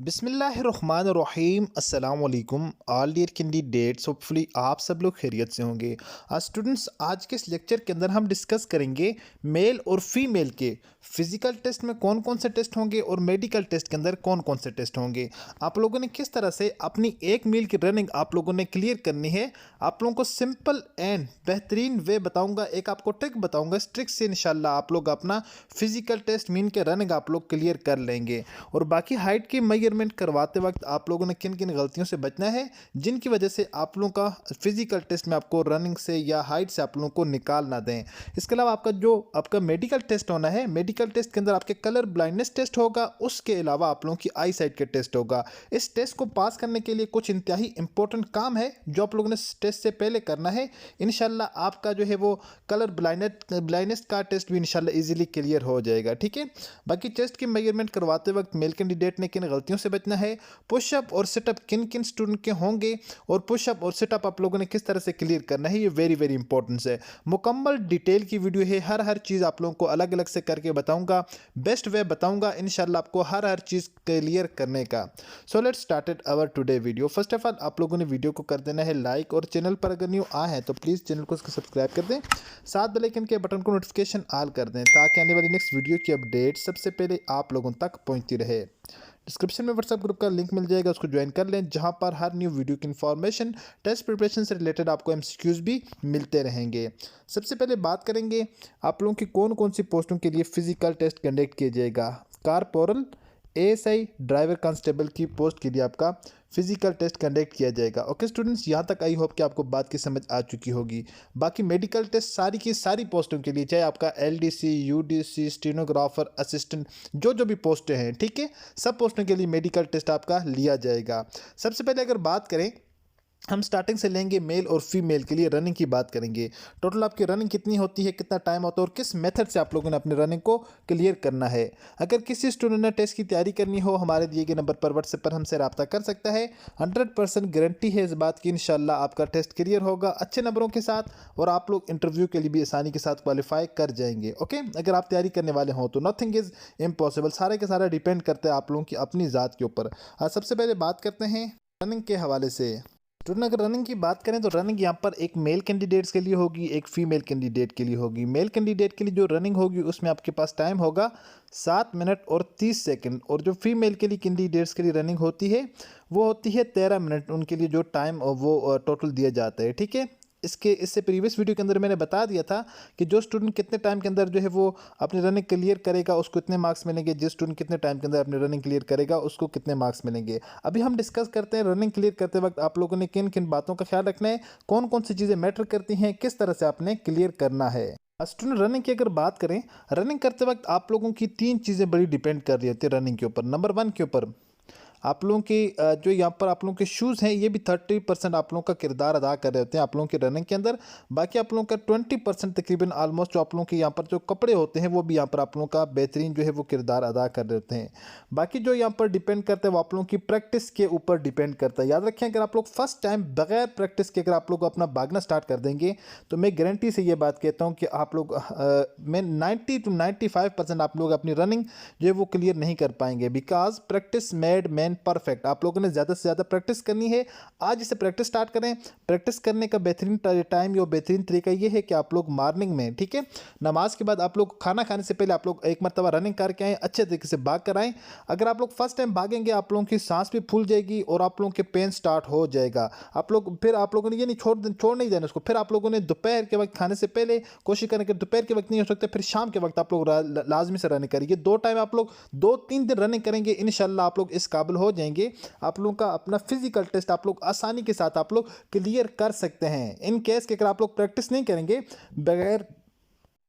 बिस्मिल्लाहिर्रहमानिर्रहीम अस्सलाम वालेकुम ऑल डियर कैंडिडेट्स। होपफुली आप सब लोग खैरियत से होंगे। स्टूडेंट्स, आज के इस लेक्चर के अंदर हम डिस्कस करेंगे मेल और फीमेल के फिजिकल टेस्ट में कौन कौन से टेस्ट होंगे और मेडिकल टेस्ट के अंदर कौन कौन से टेस्ट होंगे। आप लोगों ने किस तरह से अपनी एक मील की रनिंग आप लोगों ने क्लियर करनी है। आप लोगों को सिंपल एंड बेहतरीन वे बताऊंगा, एक आपको ट्रिक बताऊंगा। इस ट्रिक से इंशाल्लाह आप लोग अपना फिजिकल टेस्ट मीन के रनिंग आप लोग क्लियर कर लेंगे। और बाकी हाइट की मेजरमेंट करवाते वक्त आप लोगों ने किन किन गलतियों से बचना है, जिनकी वजह से आप लोगों का फिजिकल टेस्ट में आपको रनिंग से या हाइट से आप लोगों को निकाल ना दें। इसके अलावा आपका मेडिकल टेस्ट होना है। मेडिकल टेस्ट के अंदर आपके कलर ब्लाइंडनेस टेस्ट होगा, उसके अलावा आप लोगों की आई साइट के टेस्ट होगा। इस टेस्ट को पास करने के लिए कुछ इंतहाई इंपॉर्टेंट काम है जो आप लोगों ने टेस्ट से पहले करना है। इंशाल्लाह आपका जो है वो कलर ब्लाइंडनेस का टेस्ट भी इंशाल्लाह इजीली क्लियर हो जाएगा। ठीक है, बाकी टेस्ट की मेजरमेंट करवाते वक्त मेल कैंडिडेट ने किन गलतियों से बचना है, पुशअप और सेटअप किन किन स्टूडेंट के होंगे और पुशअप और सेटअप आप लोगों ने किस तरह से क्लियर करना है, ये वेरी वेरी इंपॉर्टेंट है। मुकम्मल डिटेल की वीडियो है, हर चीज़ आप लोगों को अलग अलग से करके बताऊंगा, बेस्ट वे बताऊंगा इंशाल्लाह आपको हर चीज़ क्लियर करने का। So let's started our today video. First of all आप लोगों ने वीडियो को कर देना है लाइक, और चैनल पर अगर न्यू आए हैं तो प्लीज़ चैनल को सब्सक्राइब कर दें, साथ बेल आइकन के बटन को नोटिफिकेशन ऑल कर दें ताकि आने वाली नेक्स्ट वीडियो की अपडेट सबसे पहले आप लोगों तक पहुंचती रहे। डिस्क्रिप्शन में व्हाट्सएप ग्रुप का लिंक मिल जाएगा, उसको ज्वाइन कर लें, जहां पर हर न्यू वीडियो की इन्फॉर्मेशन, टेस्ट प्रिपरेशन से रिलेटेड आपको एमसीक्यूज भी मिलते रहेंगे। सबसे पहले बात करेंगे आप लोगों की कौन कौन सी पोस्टों के लिए फिजिकल टेस्ट कंडक्ट किया जाएगा। कारपोरल, एएसआई, ड्राइवर कांस्टेबल की पोस्ट के लिए आपका फिजिकल टेस्ट कंडक्ट किया जाएगा। ओके स्टूडेंट्स, यहाँ तक आई होप कि आपको बात की समझ आ चुकी होगी। बाकी मेडिकल टेस्ट सारी की सारी पोस्टों के लिए, चाहे आपका एलडीसी, यूडीसी, स्टेनोग्राफर, असिस्टेंट, जो भी पोस्टें हैं, ठीक है, सब पोस्टों के लिए मेडिकल टेस्ट आपका लिया जाएगा। सबसे पहले अगर बात करें, हम स्टार्टिंग से लेंगे मेल और फीमेल के लिए रनिंग की बात करेंगे। टोटल आपकी रनिंग कितनी होती है, कितना टाइम होता है और किस मेथड से आप लोगों ने अपनी रनिंग को क्लियर करना है। अगर किसी स्टूडेंट ने टेस्ट की तैयारी करनी हो, हमारे दिए गए नंबर पर व्हाट्सएप पर हमसे रब्ता कर सकता है। 100% गारंटी है इस बात की, इंशाल्लाह आपका टेस्ट क्लियर होगा अच्छे नंबरों के साथ, और आप लोग इंटरव्यू के लिए भी आसानी के साथ क्वालिफाई कर जाएंगे। ओके, अगर आप तैयारी करने वाले हों तो नथिंग इज़ इम्पॉसिबल, सारे के सारा डिपेंड करता है आप लोगों की अपनी ज़ात के ऊपर। सबसे पहले बात करते हैं रनिंग के हवाले से। स्टूडेंट, अगर रनिंग की बात करें तो रनिंग यहाँ पर एक मेल कैंडिडेट्स के लिए होगी, एक फीमेल कैंडिडेट के लिए होगी। मेल कैंडिडेट के लिए जो रनिंग होगी उसमें आपके पास टाइम होगा 7 मिनट और 30 सेकंड, और जो फीमेल के लिए कैंडिडेट्स के लिए रनिंग होती है वो होती है 13 मिनट, उनके लिए जो टाइम वो टोटल दिया जाता है। ठीक है, इससे प्रीवियस वीडियो के अंदर मैंने बता दिया था कि जो स्टूडेंट कितने टाइम के अंदर जो है वो अपनी रनिंग क्लियर करेगा उसको इतने मार्क्स मिलेंगे, जिस स्टूडेंट कितने टाइम के अंदर अपनी रनिंग क्लियर करेगा उसको कितने मार्क्स मिलेंगे। अभी हम डिस्कस करते हैं रनिंग क्लियर करते वक्त आप लोगों ने किन किन बातों का ख्याल रखना है, कौन कौन सी चीज़ें मैटर करती हैं, किस तरह से आपने क्लियर करना है। स्टूडेंट, रनिंग की अगर बात करें, रनिंग करते वक्त आप लोगों की 3 चीज़ें बड़ी डिपेंड कर रही होती है रनिंग के ऊपर। नंबर 1 के ऊपर आप लोगों के जो यहाँ पर आप लोगों के शूज़ हैं, ये भी 30% आप लोगों का किरदार अदा कर रहे होते हैं आप लोगों की रनिंग के अंदर। बाकी आप लोगों का 20% तकरीबन ऑलमोस्ट जो आप लोगों के यहाँ पर जो कपड़े होते हैं वो भी यहाँ पर आप लोगों का बेहतरीन जो है वो किरदार अदा कर रहे होते हैं। बाकी जो यहाँ पर डिपेंड करता है वो आप लोगों की प्रैक्टिस के ऊपर डिपेंड करता है। याद रखें, अगर आप लोग फर्स्ट टाइम बगैर प्रैक्टिस के अगर आप लोग अपना भागना स्टार्ट कर देंगे तो मैं गारंटी से ये बात कहता हूँ कि आप लोग मैं 90 to 95% आप लोग अपनी रनिंग जो है वो क्लियर नहीं कर पाएंगे। Because practice made man perfect. आप लोगों ने ज़्यादा से ज़्यादा प्रैक्टिस करनी है। आज इसे प्रैक्टिस स्टार्ट करें। प्रैक्टिस करने का बेहतरीन टाइम या बेहतरीन तरीका ये है कि आप लोग मॉर्निंग में, ठीक है, नमाज के बाद आप लोग खाना खाने से पहले आप लोग एक मरतबा रनिंग करके आएँ, अच्छे तरीके से भाग कर आएँ। अगर आप लोग फर्स्ट टाइम भागेंगे आप लोगों की सांस भी फूल जाएगी और आप लोगों के पेन स्टार्ट हो जाएगा। फिर आप लोगों ने ये नहीं छोड़ नहीं देना उसको। फिर आप लोगों ने दोपहर के वक्त खाने से पहले कोशिश करें कि दोपहर के वक्त नहीं हो सकता, फिर शाम के वक्त आप लोग लाजमी से रनिंग करिए। 2 टाइम आप लोग 2-3 दिन रनिंग करेंगे, इंशाल्लाह आप लोग इस काबिल हो जाएंगे। आप लोगों का अपना फिजिकल टेस्ट आप लोग आसानी के साथ आप लोग क्लियर कर सकते हैं। इन केस के अगर आप लोग प्रैक्टिस नहीं करेंगे, बगैर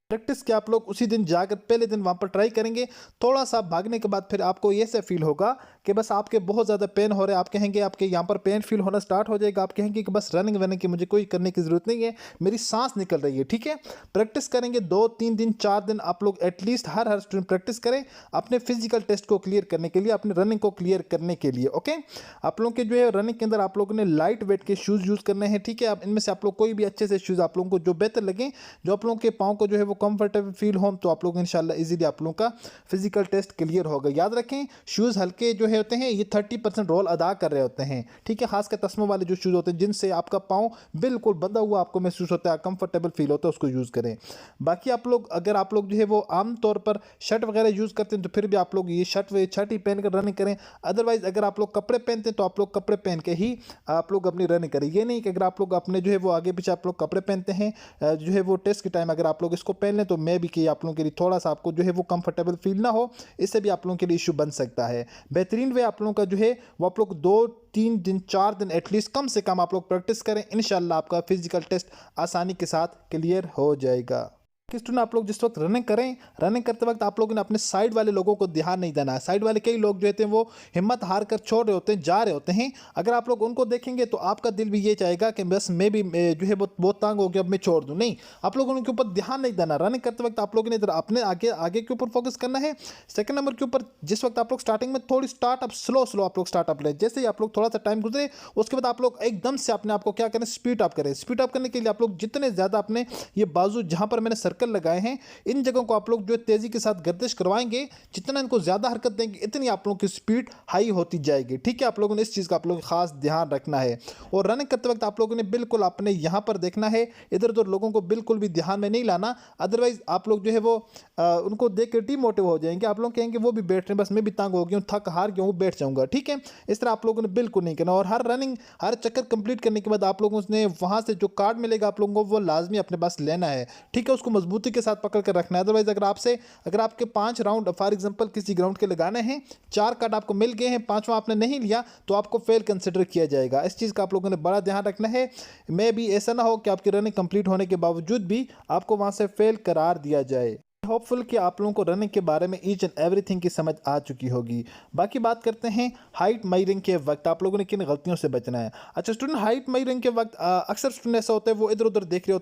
प्रैक्टिस के आप लोग उसी दिन जाकर पहले दिन वहाँ पर ट्राई करेंगे, थोड़ा सा भागने के बाद फिर आपको ये से फील होगा कि बस आपके बहुत ज़्यादा पेन हो रहे हैं। आप कहेंगे, आपके यहाँ पर पेन फील होना स्टार्ट हो जाएगा। आप कहेंगे कि बस रनिंग वनिंग की मुझे कोई करने की ज़रूरत नहीं है, मेरी सांस निकल रही है। ठीक है, प्रैक्टिस करेंगे 2-3 दिन 4 दिन आप लोग एटलीस्ट हर स्टूडेंट प्रैक्टिस करें अपने फिजिकल टेस्ट को क्लियर करने के लिए, अपनी रनिंग को क्लियर करने के लिए। ओके, आप लोगों के जो है रनिंग के अंदर आप लोगों ने लाइट वेट के शूज़ यूज़ करने हैं। ठीक है, आप इनमें से आप लोग कोई भी अच्छे से शूज़ आप लोगों को जो बेहतर लगे, जो आप लोगों के पाँव को जो है वो कंफर्टेबल फील हो तो आप लोग इंशाल्लाह इजीली आप लोगों का फिजिकल टेस्ट क्लियर होगा। याद रखें शूज़ हल्के जो है होते हैं ये 30% रोल अदा कर रहे होते हैं, ठीक है। खासकर तस्मों वाले जो शूज़ होते हैं जिनसे आपका पाँव बिल्कुल बंधा हुआ आपको महसूस होता है, कंफर्टेबल फील होता है, उसको यूज़ करें। बाकी आप लोग अगर आप लोग जो है वो आम तौर पर शर्ट वगैरह यूज़ करते हैं तो फिर भी आप लोग ये शर्ट ही पहन कर रनिंग करें। अदरवाइज़ अगर आप लोग कपड़े पहनते हैं तो आप लोग कपड़े पहन के ही आप लोग अपनी रनिंग करें। ये नहीं कि अगर आप लोग अपने जो है वो आगे पीछे आप लोग कपड़े पहनते हैं जो है वो टेस्ट के टाइम अगर आप लोग इसको पहन लें तो मैं भी कि आप लोगों के लिए थोड़ा सा आपको जो है वो कंफर्टेबल फील ना हो, इससे भी आप लोगों के लिए इशू बन सकता है। बेहतरीन वे आप लोगों का जो है वो आप लोग 2-3 दिन 4 दिन एटलीस्ट कम से कम आप लोग प्रैक्टिस करें, इंशाल्लाह आपका फिजिकल टेस्ट आसानी के साथ क्लियर हो जाएगा। कि स्टूडेंट आप लोग जिस वक्त रनिंग करें, रनिंग करते वक्त आप लोगों ने अपने साइड वाले लोगों को ध्यान नहीं देना है। साइड वाले कई लोग जो होते हैं वो हिम्मत हार कर छोड़ रहे होते हैं, जा रहे होते हैं। अगर आप लोग उनको देखेंगे तो आपका दिल भी ये चाहेगा कि बस मैं भी जो है बहुत तंग हो गया, अब मैं छोड़ दूं। नहीं, आप लोगों ने उनके ऊपर ध्यान नहीं देना। रनिंग करते वक्त आप लोगों ने इधर अपने आगे आगे के ऊपर फोकस करना है। सेकंड नंबर के ऊपर जिस वक्त आप लोग स्टार्टिंग में थोड़ी स्टार्टअप स्लो आप लोग स्टार्टअप लें। जैसे ही आप लोग थोड़ा सा टाइम गुजरे उसके बाद आप लोग एकदम से अपने आप को क्या करें, स्पीड अप करें। स्पीड अप करने के लिए आप लोग जितने ज़्यादा अपने ये बाजू जहाँ पर मैंने सर्कल लगाए हैं इन जगहों को आप लोग जो तेज़ी के साथ गर्दिश करवाएंगे, जितना इनको ज़्यादा हरकत देंगे इतनी आप लोगों की स्पीड हाई होती जाएगी, ठीक है। आप लोगों ने इस चीज़ का आप लोगों को खास ध्यान रखना है। और रनिंग करते वक्त आप लोगों ने बिल्कुल अपने यहाँ पर देखना है, इधर उधर लोगों को बिल्कुल भी ध्यान में नहीं लाना। अदरवाइज आप लोग जो है वो उनको देख कर डीमोटिव हो जाएंगे। आप लोग कहेंगे वो भी बैठ रहे हैं, बस मैं भी तंग हो गया हूँ, थक हार गया हूँ, बैठ जाऊँगा, ठीक है। इस तरह आप लोगों ने बिल्कुल नहीं करना। और हर चक्कर कंप्लीट करने के बाद आप लोगों ने वहाँ से जो कार्ड मिलेगा आप लोगों को वो लाजमी अपने पास लेना है, ठीक है। उसको मजबूती के साथ पकड़ कर रखना है। अदरवाइज अगर आपके 5 राउंड फॉर एग्जांपल किसी ग्राउंड के लगाने हैं, 4 कार्ड आपको मिल गए हैं, 5वां आपने नहीं लिया तो आपको फेल कंसिडर किया जाएगा। इस चीज़ का आप लोगों ने बड़ा ध्यान रखना है। मैं भी ऐसा ना हो कि आपकी रनिंग कंप्लीट होने के बावजूद भी आपको वहां से फेल करार दिया जाए। होपफुल कि आप लोगों को रनिंग के बारे में ईच एंड एवरीथिंग की समझ आ चुकी होगी। बाकी बात करते हैं हाइट मेजरिंग के वक्त आप लोगों ने किन गलतियों से बचना है। अच्छा स्टूडेंट, हाइट मेजरिंग के वक्त अक्सर स्टूडेंट ऐसा होता है वो इधर उधर देख रहे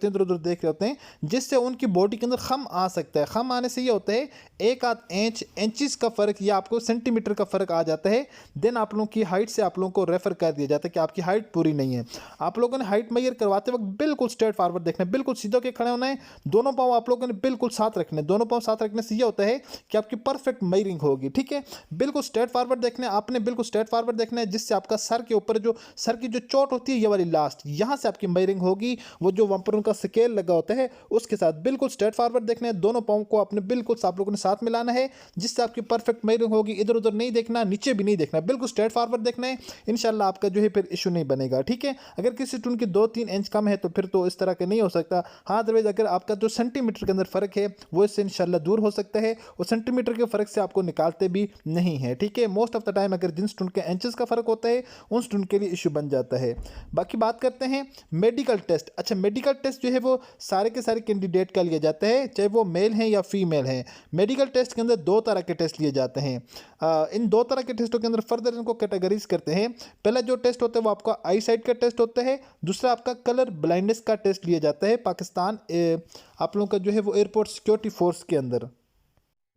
होते हैं जिससे उनकी बॉडी के अंदर खम आ सकता है। खम आने से ये होता है 1-8 इंचेस का फ़र्क या आपको सेंटीमीटर का फ़र्क आ जाता है। देन आप लोगों की हाइट से आप लोगों को रेफर कर दिया जाता है कि आपकी हाइट पूरी नहीं है। आप लोगों ने हाइट मेजर करवाते वक्त बिल्कुल स्ट्रेट फॉरवर्ड देखना है, बिल्कुल सीधे होकर खड़े होना है। दोनों पाँव आप लोगों ने बिल्कुल साथ रखने, दोनों पाँव साथ रखने से ये होता है कि आपकी परफेक्ट मेजरिंग होगी, ठीक है। बिल्कुल स्ट्रेट फॉरवर्ड देखना है, आपने बिल्कुल स्ट्रेट फॉरवर्ड देखना है जिससे आपका सर के ऊपर जो सर की जो चोट होती है ये वाली लास्ट यहां से आपकी मेजरिंग होगी। वो जो वहां पर उनका स्केल लगा होता है उसके साथ बिल्कुल स्ट्रेट फॉरवर्ड देखना है। दोनों पाँव को आपने बिल्कुल आप लोगों ने साथ मिलाना है जिससे आपकी परफेक्ट मेजरिंग होगी। इधर उधर नहीं देखना, नीचे भी नहीं देखना, बिल्कुल स्ट्रेट फॉरवर्ड देखना है। इंशाल्लाह आपका जो है फिर इशू नहीं बनेगा, ठीक है। अगर किसी स्टूडेंट की 2-3 इंच कम है तो फिर तो इस तरह के नहीं हो सकता। हाँ, अदरवाइज अगर आपका जो सेंटीमीटर के अंदर फर्क है वो इससे इंशाल्लाह दूर हो सकता है। और सेंटीमीटर के फर्क से आपको निकालते भी नहीं है, ठीक है। मोस्ट ऑफ द टाइम अगर जिन स्टूडेंट के इंचेस का फर्क होता है उन स्टूडेंट के लिए इशू बन जाता है। बाकी बात करते हैं मेडिकल टेस्ट। अच्छा, मेडिकल टेस्ट जो है वो सारे के सारे कैंडिडेट का लिया जाता है, चाहे वो मेल हैं या फीमेल हैं। मेडिकल टेस्ट के अंदर 2 तरह के टेस्ट लिए जाते हैं। इन 2 तरह के टेस्टों के अंदर फर्दर इनको कैटेगरीज करते हैं। पहला जो टेस्ट होता है वो आपका आई साइट का टेस्ट होता है, दूसरा आपका कलर ब्लाइंडनेस का टेस्ट लिया जाता है पाकिस्तान आप लोगों का जो है वो एयरपोर्ट सिक्योरिटी फोर्स के अंदर।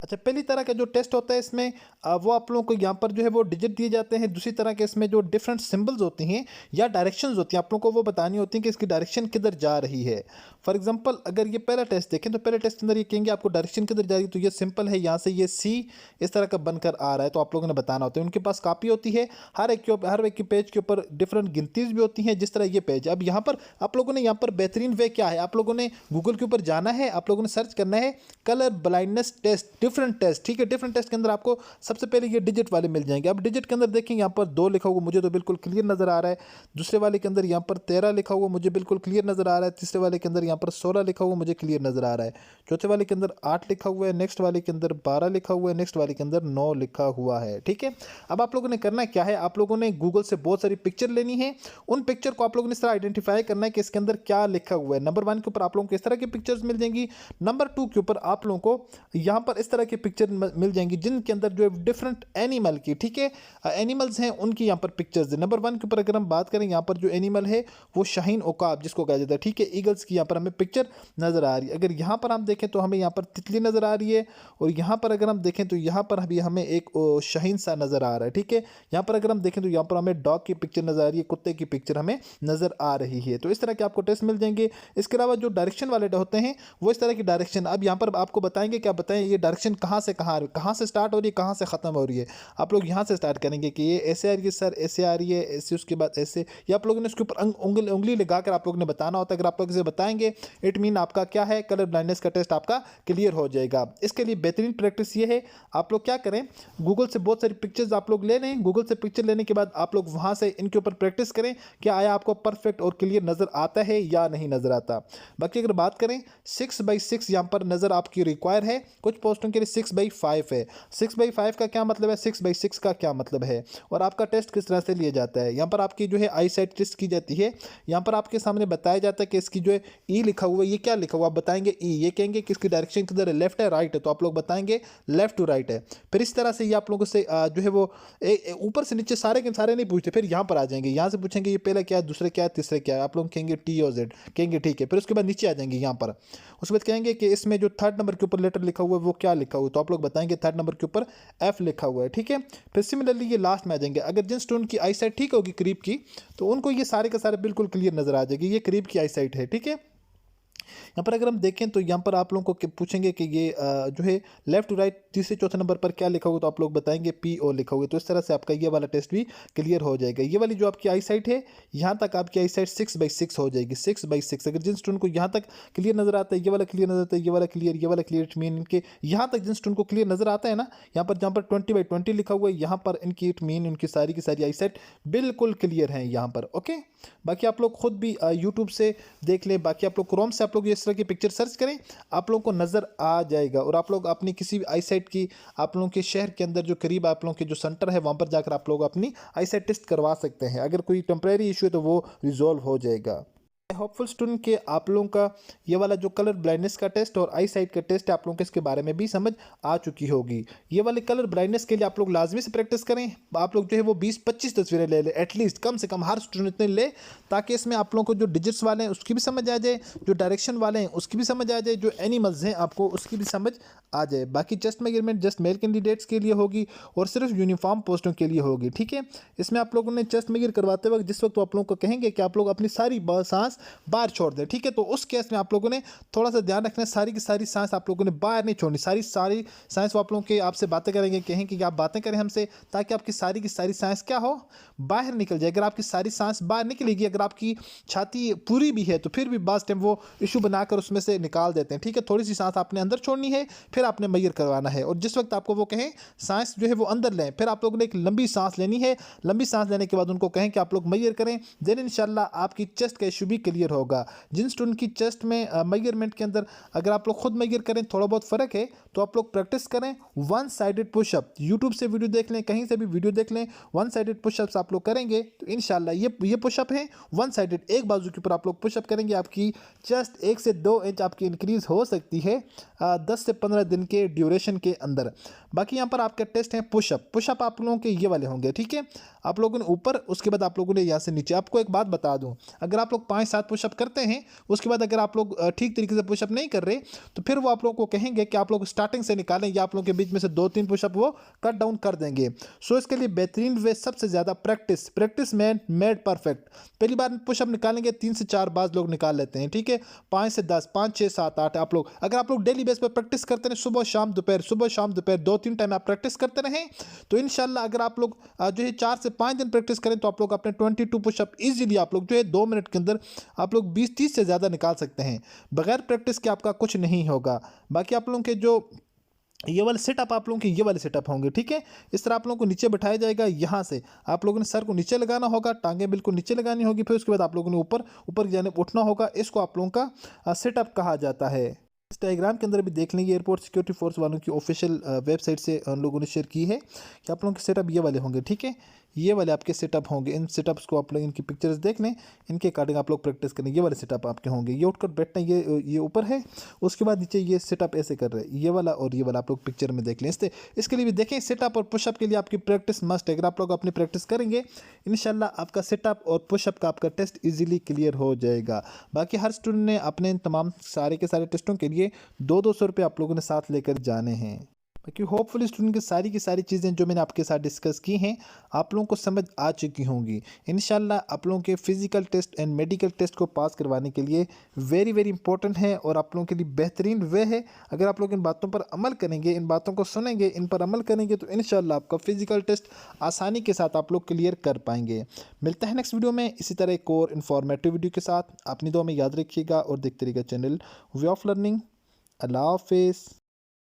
अच्छा, पहली तरह का जो टेस्ट होता है इसमें वो आप लोगों को यहाँ पर जो है वो डिजिट दिए जाते हैं। दूसरी तरह के इसमें जो डिफरेंट सिंबल्स होती हैं या डायरेक्शंस होती हैं आप लोगों को वो बतानी होती हैं कि इसकी डायरेक्शन किधर जा रही है। फॉर एग्जांपल अगर ये पहला टेस्ट देखें तो पहले टेस्ट के अंदर ये कहेंगे आपको डायरेक्शन किधर जा रही है, तो ये सिंपल है, यहाँ से ये सी इस तरह का बनकर आ रहा है, तो आप लोगों ने बताना होता है। उनके पास कापी होती है, हर एक के पेज के ऊपर डिफरेंट गिनतीज भी होती हैं जिस तरह ये पेज। अब यहाँ पर आप लोगों ने यहाँ पर बेहतरीन वे क्या है, आप लोगों ने गूगल के ऊपर जाना है, आप लोगों ने सर्च करना है colour blindness test different test, ठीक है। डिफरेंट टेस्ट के अंदर आपको सबसे पहले ये डिजिट वाले मिल जाएंगे। अब डिजिट के अंदर देखें यहाँ पर 2 लिखा हुआ मुझे तो बिल्कुल क्लियर नजर आ रहा है, दूसरे वाले के अंदर यहाँ पर 13 लिखा हुआ मुझे बिल्कुल क्लियर नजर आ रहा है, तीसरे वाले के अंदर यहाँ पर 16 लिखा हुआ मुझे क्लियर नजर आ रहा है, चौथे वाले के अंदर 8 लिखा हुआ है, नेक्स्ट वाले के अंदर 12 लिखा हुआ है, नेक्स्ट वाले के अंदर 9 लिखा हुआ है, ठीक है। अब आप लोगों ने करना क्या है, आप लोगों ने गूगल से बहुत सारी पिक्चर लेनी है, उन पिक्चर को आप लोगों ने इस तरह आइडेंटिफाई करना है कि इसके अंदर क्या लिखा हुआ है। नंबर 1 के ऊपर आप लोगों को इस तरह की पिक्चर्स मिल जाएंगी, नंबर 2 के ऊपर आप लोगों को यहाँ पर इस तरह तरह की पिक्चर मिल जाएंगी जिनके अंदर जो है डिफरेंट एनिमल की, ठीक है, एनिमल्स हैं उनकी यहाँ पर पिक्चर्स है। नंबर 1 के ऊपर अगर हम बात करें, यहाँ पर जो एनिमल है वो शाहीन उकाब जिसको कहा जाता है, ठीक है, ईगल्स की यहाँ पर हमें पिक्चर नज़र आ रही है। अगर यहाँ पर हम देखें तो हमें यहाँ पर तितली नज़र आ रही है, और यहाँ पर अगर हम देखें तो यहाँ पर अभी हमें एक शाहीन सा नज़र आ रहा है, ठीक है। यहाँ पर अगर हम देखें तो यहाँ पर हमें डॉग की पिक्चर नज़र आ रही है, कुत्ते की पिक्चर हमें नज़र आ रही है। तो इस तरह के आपको टेस्ट मिल जाएंगे। इसके अलावा जो डायरेक्शन वाले होते हैं वो इस तरह की डायरेक्शन अब यहाँ पर आपको बताएंगे, क्या बताएं ये डायरेक्शन कहाँ से कहाँ से स्टार्ट हो रही है, कहाँ से ख़त्म हो रही है। आप लोग यहाँ से स्टार्ट करेंगे कि ये ऐसे आ रही है सर, ऐसे आ रही है, ऐसे, उसके बाद ऐसे, या आप लोगों ने उसके ऊपर उंगली लगाकर आप लोगों ने बताना होता है। अगर आप लोग इसे बताएंगे इट मीन आपका क्या है, कलर ब्लाइंडनेस का टेस्ट आपका क्लियर हो जाएगा। इसके लिए बेहतरीन प्रैक्टिस ये है, आप लोग क्या करें, गूगल से बहुत सारी पिक्चर्स आप लोग ले लें। गूगल से पिक्चर लेने के बाद आप लोग वहाँ से इनके ऊपर प्रैक्टिस करें, क्या आया आपको परफेक्ट और क्लियर नज़र आता है या नहीं नज़र आता। बाकी अगर बात करें 6x6 यहाँ पर नज़र आपकी रिक्वायर है, कुछ पोस्टों के लिए 6x5 है। 6x5 का क्या मतलब है, 6x6 का क्या मतलब है, और आपका टेस्ट किस तरह से लिया जाता है। यहाँ पर आपकी जो है आई साइट टेस्ट की जाती है। यहाँ पर आपके सामने बताया जाता है कि इसकी जो है ई लिखा हुआ है, ये क्या लिखा हुआ आप बताएंगे ई, ये कहेंगे कि इसकी डायरेक्शन किधर है, लेफ्ट है राइट है, तो आप लोग बताएंगे लेफ्ट टू राइट है। फिर इस तरह से ये आप लोगों से जो है वो ऊपर से नीचे सारे के सारे नहीं पूछते, फिर यहाँ पर आ जाएंगे, यहाँ से पूछेंगे ये पहला क्या है, दूसरे क्या है, तीसरे क्या है, आप लोग कहेंगे टी और जेड, कहेंगे ठीक है। फिर उसके बाद नीचे आ जाएंगे यहाँ पर, उसके बाद कहेंगे कि इसमें जो थर्ड नंबर के ऊपर लेटर लिखा हुआ है वो क्या लिखा हुआ है, तो आप लोग बताएंगे थर्ड नंबर के ऊपर एफ लिखा हुआ है, ठीक है। फिर सिमिलरली ये लास्ट में आ जाएंगे, अगर जिन स्टूडेंट की आई साइट ठीक होगी करीब की, तो उनको ये सारे के सारे बिल्कुल क्लियर नजर आ जाएगी, ये करीब की आई साइट है, ठीक है। यहाँ पर अगर हम देखें तो यहाँ पर आप लोगों को पूछेंगे कि ये जो है लेफ्ट टू राइट तीसरे चौथे नंबर पर क्या लिखा होगा, तो आप लोग बताएंगे पी ओ लिखा होगा। तो इस तरह से आपका ये वाला टेस्ट भी क्लियर हो जाएगा। ये वाली जो आपकी आई साइट है, यहाँ तक आपकी आई साइट 6x6 हो जाएगी, 6x6। अगर जिन स्टूडेंट को यहाँ तक क्लियर नजर आता है, ये वाला क्लियर नजर आता है, ये वाला क्लियर, ये वाला क्लियर, इट मीन इनके यहाँ तक जिन स्टूडेंट को क्लियर नजर आता है ना, यहाँ पर जहाँ पर 20/20 लिखा हुआ है, यहाँ पर इनकी इट मीन उनकी सारी की सारी आई साइट बिल्कुल क्लियर है यहाँ पर, ओके। बाकी आप लोग खुद भी यूट्यूब से देख लें, बाकी आप लोग क्रोम से आप लोग इस तरह की पिक्चर सर्च करें, आप लोगों को नज़र आ जाएगा। और आप लोग अपनी किसी भी आई साइट की, आप लोगों के शहर के अंदर जो करीब आप लोगों के जो सेंटर है वहाँ पर जाकर आप लोग अपनी आई साइट टेस्ट करवा सकते हैं। अगर कोई टेम्परेरी इशू है तो वो रिजॉल्व हो जाएगा। होपफुल स्टूडेंट के आप लोगों का ये वाला जो कलर ब्लाइंडनेस का टेस्ट और आई साइट का टेस्ट है, आप लोगों को इसके बारे में भी समझ आ चुकी होगी। ये वाले कलर ब्लाइंडनेस के लिए आप लोग लाजमी से प्रैक्टिस करें। आप लोग जो है वो 20-25 तस्वीरें ले लें, एटलीस्ट कम से कम हर स्टूडेंट इतने ले, ताकि इसमें आप लोगों को जो डिजिट्स वाले हैं उसकी भी समझ आ जाए, जो डायरेक्शन वाले हैं उसकी भी समझ आ जाए, जो एनिमल्स हैं आपको उसकी भी समझ आ जाए। बाकी chest measurement just male candidates के लिए होगी और सिर्फ यूनिफॉर्म पोस्टों के लिए होगी, ठीक है। इसमें आप लोगों ने चेस्ट मेजर करवाते वक्त जिस वक्त तो आप लोगों को कहेंगे कि आप लोग अपनी सारी सांस बाहर छोड़ दें, ठीक है। तो उस केस में आप लोगों ने थोड़ा सा ध्यान रखना है, सारी की सारी सांस आप लोगों ने बाहर नहीं छोड़नी, सारी सांस वो आप लोगों के आपसे बातें करेंगे, कहें कि आप बातें करें हमसे, ताकि आपकी सारी की सारी सांस क्या हो, बाहर निकल जाए। अगर आपकी सारी सांस बाहर निकलेगी, अगर आपकी छाती पूरी भी है तो फिर भी बास टाइम वो इशू बनाकर उसमें से निकाल देते हैं, ठीक है। थोड़ी सी सांस आपने अंदर छोड़नी है, फिर आपने मैयर करवाना है, और जिस वक्त आपको वो कहें सांस जो है वो अंदर लें, फिर आप लोगों ने एक लंबी सांस लेनी है। लंबी सांस लेने के बाद उनको कहें कि आप लोग मैयर करें, देन इंशाल्लाह आपकी चेस्ट का इशू भी क्लियर होगा। जिन स्टूडेंट की चेस्ट में मेजरमेंट के अंदर अगर आप लोग खुद मेजर करें थोड़ा बहुत फ़र्क है, तो आप लोग प्रैक्टिस करें वन साइडेड पुशअप। यूट्यूब से वीडियो देख लें, कहीं से भी वीडियो देख लें, वन साइडेड पुशअप्स आप लोग करेंगे तो इंशाल्लाह ये पुशअप है वन साइडेड, एक बाजू के ऊपर आप लोग पुशअप करेंगे, आपकी चेस्ट 1 से 2 इंच आपकी इंक्रीज हो सकती है 10 से 15 दिन के ड्यूरेशन के अंदर। बाकी यहाँ पर आपके टेस्ट हैं पुशअप आप लोगों के ये वाले होंगे, ठीक है। आप लोगों ने ऊपर, उसके बाद आप लोगों ने यहाँ से नीचे। आपको एक बात बता दूँ, अगर आप लोग 5-7 पुशअप करते हैं, उसके बाद अगर आप लोग ठीक तरीके से पुशअप नहीं कर रहे, तो फिर वो आप लोगों को कहेंगे कि आप लोग स्टार्टिंग से निकालें, या आप लोगों के बीच में से 2-3 पुशअप वो कट डाउन कर देंगे। सो इसके लिए बेहतरीन वे सबसे ज़्यादा प्रैक्टिस मेड परफेक्ट। पहली बार पुशअप निकालेंगे 3 से 4 बार लोग निकाल लेते हैं, ठीक है। 5 से 10, 5, 6, 7, 8 आप लोग, अगर आप लोग डेली बेस पर प्रैक्टिस करते हैं, सुबह शाम दोपहर 2-3 टाइम आप प्रैक्टिस करते रहें, तो इंशाल्लाह अगर आप लोग जो है 4 से 5 दिन प्रैक्टिस करें, तो आप लोग अपने 22 पुशअप इजीली आप लोग जो है 2 मिनट के अंदर आप लोग 20-30 से ज़्यादा निकाल सकते हैं। बगैर प्रैक्टिस के आपका कुछ नहीं होगा। बाकी आप लोगों के जो ये वाले सेटअप आप लोगों के ये वाले सेटअप होंगे, ठीक है। इस तरह आप लोगों को नीचे बैठाया जाएगा, यहाँ से आप लोगों ने सर को नीचे लगाना होगा, टांगें बिल्कुल नीचे लगानी होगी, फिर उसके बाद आप लोगों ने ऊपर जाने उठना होगा। इसको आप लोगों का सेटअप कहा जाता है। इस डायग्राम के अंदर भी देख लेंगे एयरपोर्ट सिक्योरिटी फोर्स वालों की ऑफिशियल वेबसाइट से उन लोगों ने शेयर की है कि आप लोगों के सेटअप ये वाले होंगे, ठीक है। ये वाले आपके सेटअप होंगे। इन सेटअप्स को आप लोग इनकी पिक्चर्स देख लें, इनके अकॉर्डिंग आप लोग प्रैक्टिस करें। ये वाले सेटअप आपके होंगे। ये उठकर बैठना ये ऊपर है, उसके बाद नीचे ये सेटअप ऐसे कर रहे हैं, ये वाला और ये वाला आप लोग पिक्चर में देख लें। इसके लिए भी देखें, सेटअप और पुशअप के लिए आपकी प्रैक्टिस मस्ट है। अगर आप लोग अपनी प्रैक्टिस करेंगे, इंशाल्लाह आपका सेटअप और पुशअप का आपका टेस्ट इजीली क्लियर हो जाएगा। बाकी हर स्टूडेंट ने अपने इन तमाम सारे के सारे टेस्टों के लिए 200 रुपये आप लोगों ने साथ लेकर जाने हैं। बाकी होपफुली स्टूडेंट की सारी चीज़ें जो मैंने आपके साथ डिस्कस की हैं आप लोगों को समझ आ चुकी होंगी। इंशाल्लाह आप लोगों के physical test and medical test को पास करवाने के लिए वेरी वेरी इंपॉर्टेंट है और आप लोगों के लिए बेहतरीन वे है। अगर आप लोग इन बातों पर अमल करेंगे, इन बातों को सुनेंगे, इन पर अमल करेंगे तो इंशाल्लाह आपका फिजिकल टेस्ट आसानी के साथ आप लोग क्लियर कर पाएंगे। मिलता है नेक्स्ट वीडियो में इसी तरह एक और इन्फॉर्मेटिव वीडियो के साथ। अपनी दुआ में याद रखिएगा और देखते रहिएगा चैनल वे ऑफ लर्निंग। अल्लाह हाफिज़।